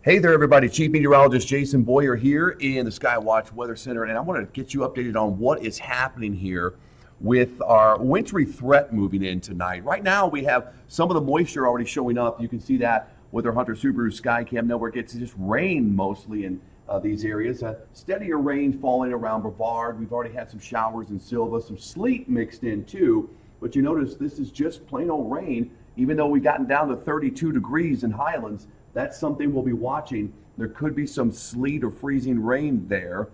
Hey there, everybody. Chief Meteorologist Jason Boyer here in the Skywatch Weather Center, and I want to get you updated on what is happening here with our wintry threat moving in tonight. Right now, we have some of the moisture already showing up. You can see that with our Hunter Subaru Skycam network. It's just rain mostly in these areas. Steadier rain falling around Brevard. We've already had some showers in Silva, some sleet mixed in too. But you notice this is just plain old rain, even though we've gotten down to 32 degrees in Highlands. That's something we'll be watching. There could be some sleet or freezing rain there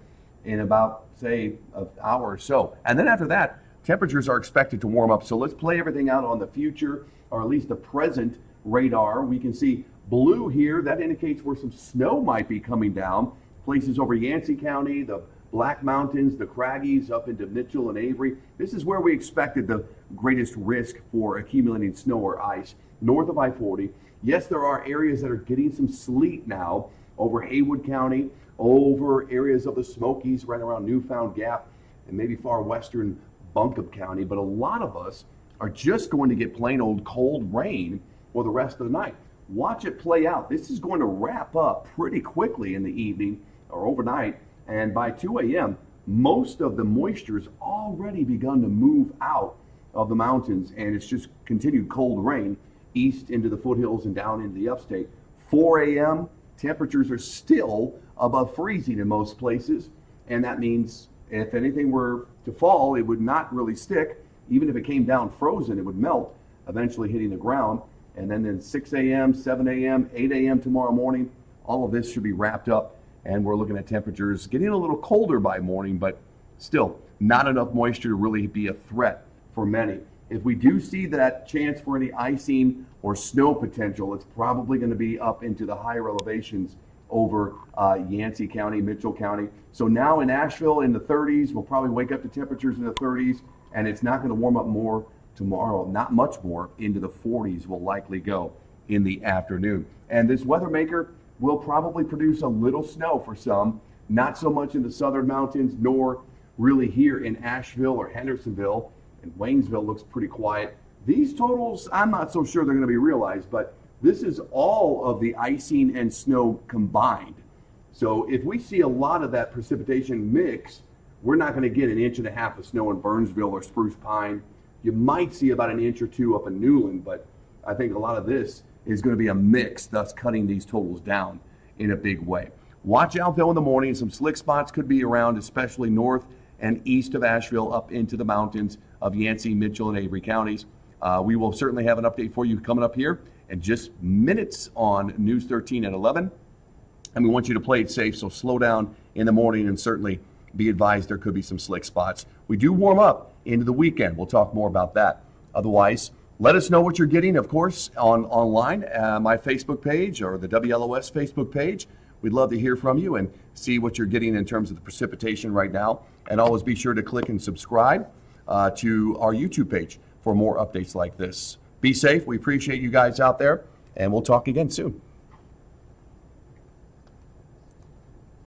in about, say, an hour or so. And then after that, temperatures are expected to warm up. So let's play everything out on the future, or at least the present radar. We can see blue here. That indicates where some snow might be coming down. Places over Yancey County, the Black Mountains, the Craggies up into Mitchell and Avery. This is where we expected the greatest risk for accumulating snow or ice. North of I-40. Yes, there are areas that are getting some sleet now over Haywood County, over areas of the Smokies right around Newfound Gap, and maybe far western Buncombe County. But a lot of us are just going to get plain old cold rain for the rest of the night. Watch it play out. This is going to wrap up pretty quickly in the evening or overnight. And by 2 a.m., most of the moisture has already begun to move out of the mountains, and it's just continued cold rain east into the foothills and down into the upstate. 4 a.m., temperatures are still above freezing in most places, and that means if anything were to fall, it would not really stick. Even if it came down frozen, it would melt, eventually hitting the ground. And then 6 a.m., 7 a.m., 8 a.m. tomorrow morning, all of this should be wrapped up, and we're looking at temperatures getting a little colder by morning, but still not enough moisture to really be a threat for many. If we do see that chance for any icing or snow potential, it's probably going to be up into the higher elevations over Yancey County, Mitchell County. So now in Asheville in the 30s, we'll probably wake up to temperatures in the 30s, and it's not going to warm up more tomorrow, not much more, into the 40s will likely go in the afternoon. And this weather maker will probably produce a little snow for some, not so much in the southern mountains, nor really here in Asheville or Hendersonville. And Waynesville looks pretty quiet. These totals, I'm not so sure they're going to be realized, but this is all of the icing and snow combined. So if we see a lot of that precipitation mix, we're not going to get 1.5 inches of snow in Burnsville or Spruce Pine. You might see about 1 inch or 2 up in Newland, but I think a lot of this is going to be a mix, thus cutting these totals down in a big way. Watch out though in the morning. Some slick spots could be around, especially north and east of Asheville up into the mountains of Yancey, Mitchell, and Avery counties. We will certainly have an update for you coming up here in just minutes on News 13 at 11. And we want you to play it safe, so slow down in the morning and certainly be advised there could be some slick spots. We do warm up into the weekend. We'll talk more about that. Otherwise, let us know what you're getting, of course, online, my Facebook page or the WLOS Facebook page. We'd love to hear from you and see what you're getting in terms of the precipitation right now. And always be sure to click and subscribe to our YouTube page for more updates like this. Be safe. We appreciate you guys out there, and we'll talk again soon.